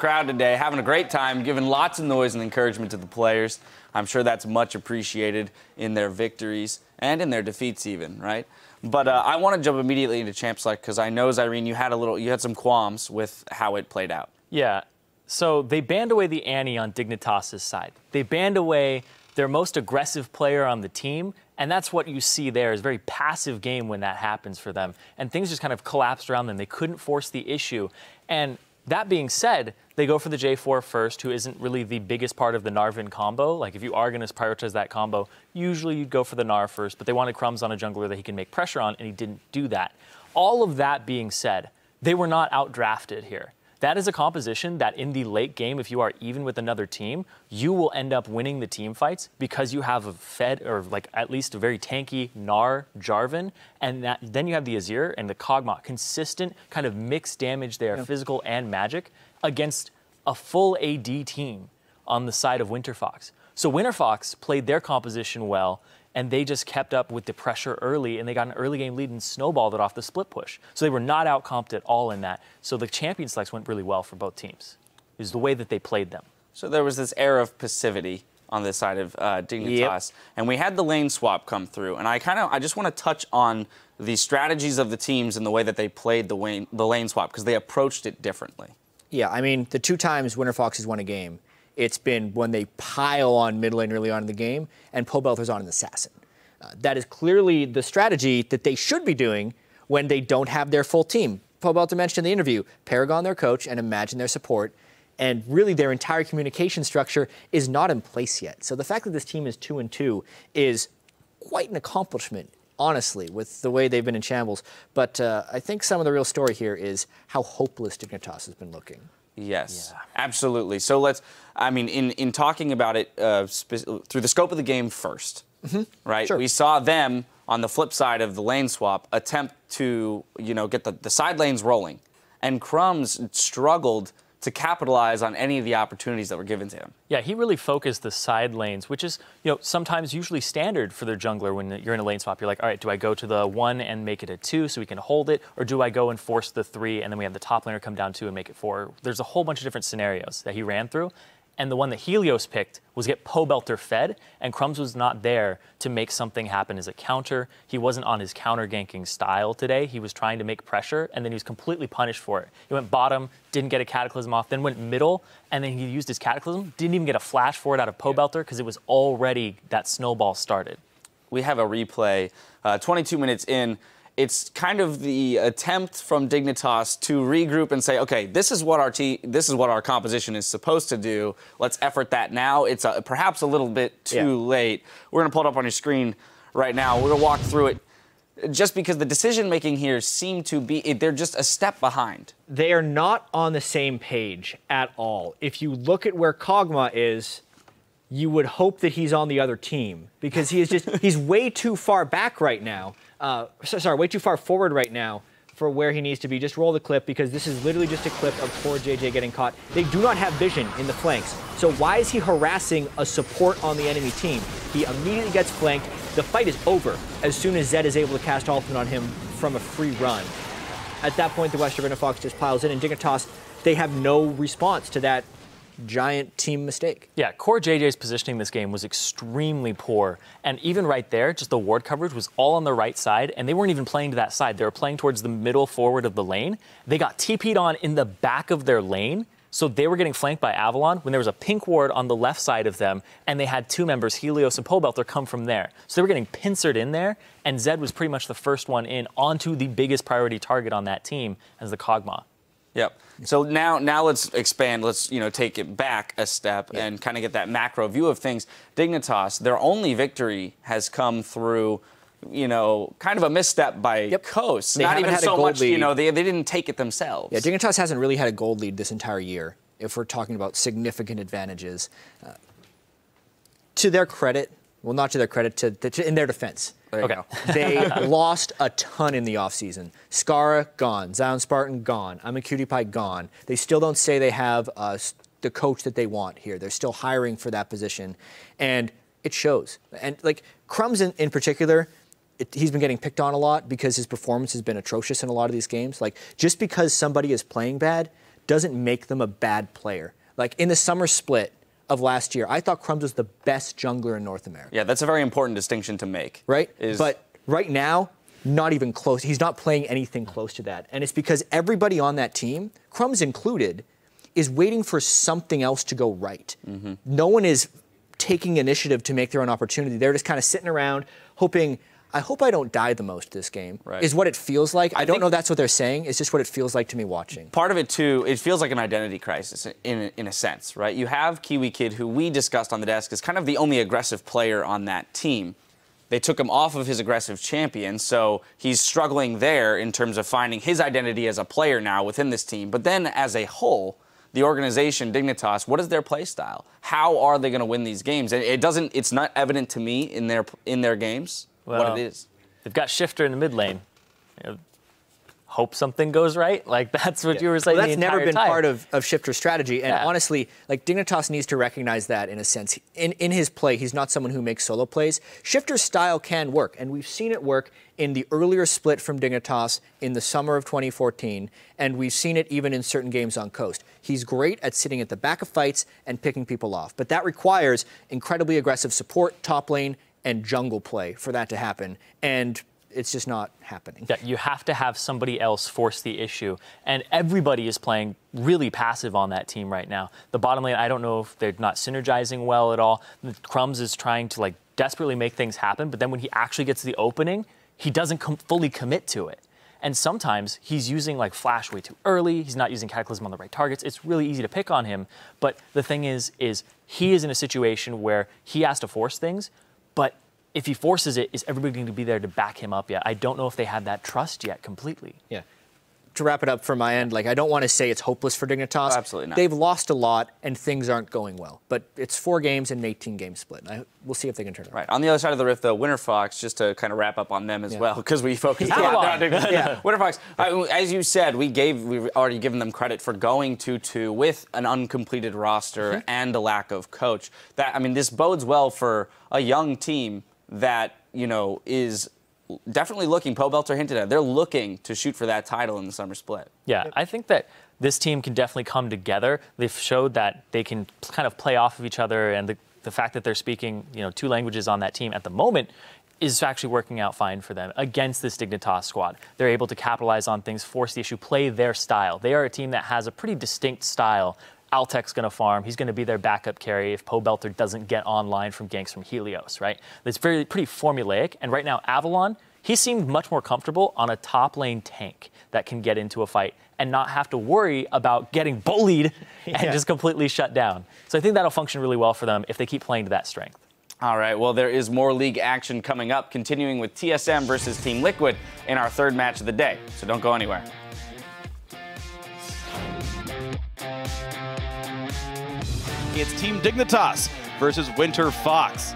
crowd today, having a great time, giving lots of noise and encouragement to the players. I'm sure that's much appreciated in their victories and in their defeats even, right? But I want to jump immediately into Champ Select because I know, Zyrene, you had some qualms with how it played out. Yeah. So they banned away the Annie on Dignitas' side. They banned away their most aggressive player on the team, and that's what you see there is a very passive game when that happens for them. And things just kind of collapsed around them. They couldn't force the issue. And that being said, they go for the J4 first, who isn't really the biggest part of the Narvin combo. Like, if you are going to prioritize that combo, usually you'd go for the Nar first, but they wanted Crumbs on a jungler that he can make pressure on, and he didn't do that. All of that being said, they were not outdrafted here. That is a composition that in the late game, if you are even with another team, you will end up winning the team fights because you have a Fed or like at least a very tanky Gnar Jarvan, and then you have the Azir and the Kog'Maw. Consistent kind of mixed damage there, physical and magic, against a full AD team on the side of Winterfox. So Winterfox played their composition well, and they just kept up with the pressure early, and they got an early game lead and snowballed it off the split push. So they were not outcomped at all in that. So the champion selects went really well for both teams. It was the way that they played them. So there was this air of passivity on this side of Dignitas, and we had the lane swap come through. And I just want to touch on the strategies of the teams and the way that they played the lane swap, because they approached it differently. Yeah, I mean, the 2 times Winterfox has won a game, it's been when they pile on mid lane early on in the game, and Pobelter's on an assassin. That is clearly the strategy that they should be doing when they don't have their full team. Pobelter mentioned in the interview, Paragon their coach, and Imagine their support, and really their entire communication structure is not in place yet. So the fact that this team is 2-2 is quite an accomplishment, honestly, with the way they've been in shambles. But I think some of the real story here is how hopeless Dignitas has been looking. Yes, absolutely. So in talking about it through the scope of the game first, right? Sure. We saw them on the flip side of the lane swap attempt to, get the side lanes rolling, and Crumbs struggled to capitalize on any of the opportunities that were given to him. Yeah, he really focused the side lanes, which is, sometimes usually standard for their jungler when you're in a lane swap. You're like, all right, do I go to the 1 and make it a 2 so we can hold it, or do I go and force the 3 and then we have the top laner come down 2 and make it 4? There's a whole bunch of different scenarios that he ran through. And the one that Helios picked was get Pobelter fed, and Crumbs was not there to make something happen as a counter. He wasn't on his counter ganking style today. He was trying to make pressure, and then he was completely punished for it. He went bottom, didn't get a Cataclysm off, then went middle, and then he used his Cataclysm, didn't even get a flash for it out of Pobelter because it was already that snowball started. We have a replay, 22 minutes in. It's kind of the attempt from Dignitas to regroup and say, okay, this is what our composition is supposed to do. Let's effort that now. It's perhaps a little bit too late. We're going to pull it up on your screen right now. We're going to walk through it just because the decision-making here seemed to be, they're just a step behind. They are not on the same page at all. If you look at where Kog'Maw is, you would hope that he's on the other team because he's way too far back right now. Way too far forward right now for where he needs to be. Just roll the clip because this is literally just a clip of poor JJ getting caught. They do not have vision in the flanks. So why is he harassing a support on the enemy team? He immediately gets flanked. The fight is over as soon as Zed is able to cast ultimate on him from a free run. At that point, the Western Winterfox just piles in, and Dignitas, they have no response to that giant team mistake. Yeah, core JJ's positioning this game was extremely poor. And even right there, just the ward coverage was all on the right side, and they weren't even playing to that side. They were playing towards the middle forward of the lane. They got TP'd on in the back of their lane, so they were getting flanked by Avalon when there was a pink ward on the left side of them, and they had 2 members, Helios and Pobelter, come from there. So they were getting pincered in there, and Zed was pretty much the first one in onto the biggest priority target on that team as the Kog'Maw. Yep. So now let's expand. Let's take it back a step and kind of get that macro view of things. Dignitas, their only victory has come through, kind of a misstep by Coast. Not even so much, they didn't take it themselves. Yeah, Dignitas hasn't really had a gold lead this entire year. If we're talking about significant advantages, to their credit, well, not to their credit, in their defense. They lost a ton in the offseason. Skara, gone. Zion Spartan, gone. I'm a Cutie Pie, gone. They still don't say they have the coach that they want here. They're still hiring for that position, and it shows. And, Crumbs in particular, he's been getting picked on a lot because his performance has been atrocious in a lot of these games. Just because somebody is playing bad doesn't make them a bad player. Like in the summer split of last year, I thought Crumbs was the best jungler in North America. Yeah, that's a very important distinction to make. Right? But right now, not even close. He's not playing anything close to that. And it's because everybody on that team, Crumbs included, is waiting for something else to go right. No one is taking initiative to make their own opportunity. They're just kind of sitting around hoping, I hope I don't die the most this game, is what it feels like. I don't know that's what they're saying. It's just what it feels like to me watching. Part of it, too, it feels like an identity crisis in a sense, right? You have Kiwi Kid, who we discussed on the desk, is kind of the only aggressive player on that team. They took him off of his aggressive champion, so he's struggling there in terms of finding his identity as a player now within this team. But then, as a whole, the organization, Dignitas, what is their play style? How are they going to win these games? And it's not evident to me in their games what it is. They've got Shifter in the mid lane. You know, hope something goes right. Like, that's what you were saying. Well, that's the entire never been time. part of Shifter's strategy. And honestly, like, Dignitas needs to recognize that in a sense. In his play, he's not someone who makes solo plays. Shifter's style can work, and we've seen it work in the earlier split from Dignitas in the summer of 2014, and we've seen it even in certain games on Coast. He's great at sitting at the back of fights and picking people off, but that requires incredibly aggressive support, top lane, and jungle play for that to happen, and it's just not happening. Yeah, you have to have somebody else force the issue, and everybody is playing really passive on that team right now. The bottom lane, I don't know if they're not synergizing well at all. Crumbs is trying to, like, desperately make things happen, but then when he actually gets the opening, he doesn't fully commit to it. And sometimes he's using like flash way too early. He's not using Cataclysm on the right targets. It's really easy to pick on him. But the thing is he is in a situation where he has to force things. But if he forces it, is everybody going to be there to back him up yet? I don't know if they have that trust yet completely. Yeah. To wrap it up from my end, like, I don't want to say it's hopeless for Dignitas. Oh, absolutely not. They've lost a lot, and things aren't going well. But it's 4 games and an 18-game split. We'll see if they can turn it around. Right. On the other side of the rift, though, Winterfox, just to kind of wrap up on them as well, because we focused on Winterfox. As you said, we've already given them credit for going 2-2 with an uncompleted roster and a lack of coach. This bodes well for a young team that, is definitely looking, Pobelter hinted at, they're looking to shoot for that title in the summer split. Yeah, I think that this team can definitely come together. They've showed that they can kind of play off of each other, and the fact that they're speaking, 2 languages on that team at the moment is actually working out fine for them against this Dignitas squad. They're able to capitalize on things, force the issue, play their style. They are a team that has a pretty distinct style. Altec's going to farm. He's going to be their backup carry if Pobelter doesn't get online from ganks from Helios, right? It's pretty formulaic. And right now, Avalon, he seemed much more comfortable on a top lane tank that can get into a fight and not have to worry about getting bullied and just completely shut down. So I think that'll function really well for them if they keep playing to that strength. All right, well, there is more league action coming up, continuing with TSM versus Team Liquid in our 3rd match of the day. So don't go anywhere. It's Team Dignitas versus Winterfox.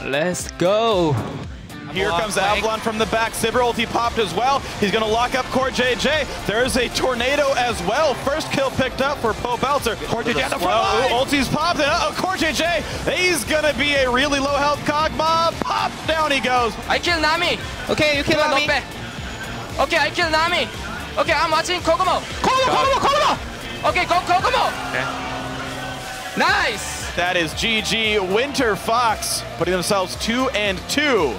Let's go. Here comes Avalon from the back. Sivir ulti popped as well. He's going to lock up Core JJ. There's a tornado as well. First kill picked up for Pobelter. Core JJ at the front line. Ulti's popped. Core JJ. He's going to be a really low health Kog'Maw. Pop. Down he goes. I kill Nami. Okay, you kill Nami. Okay, I kill Nami. Okay, I'm watching Kog'Maw. Kog'Maw. Okay, go Kog'Maw. Okay. Nice. That is GG. Winterfox putting themselves 2-2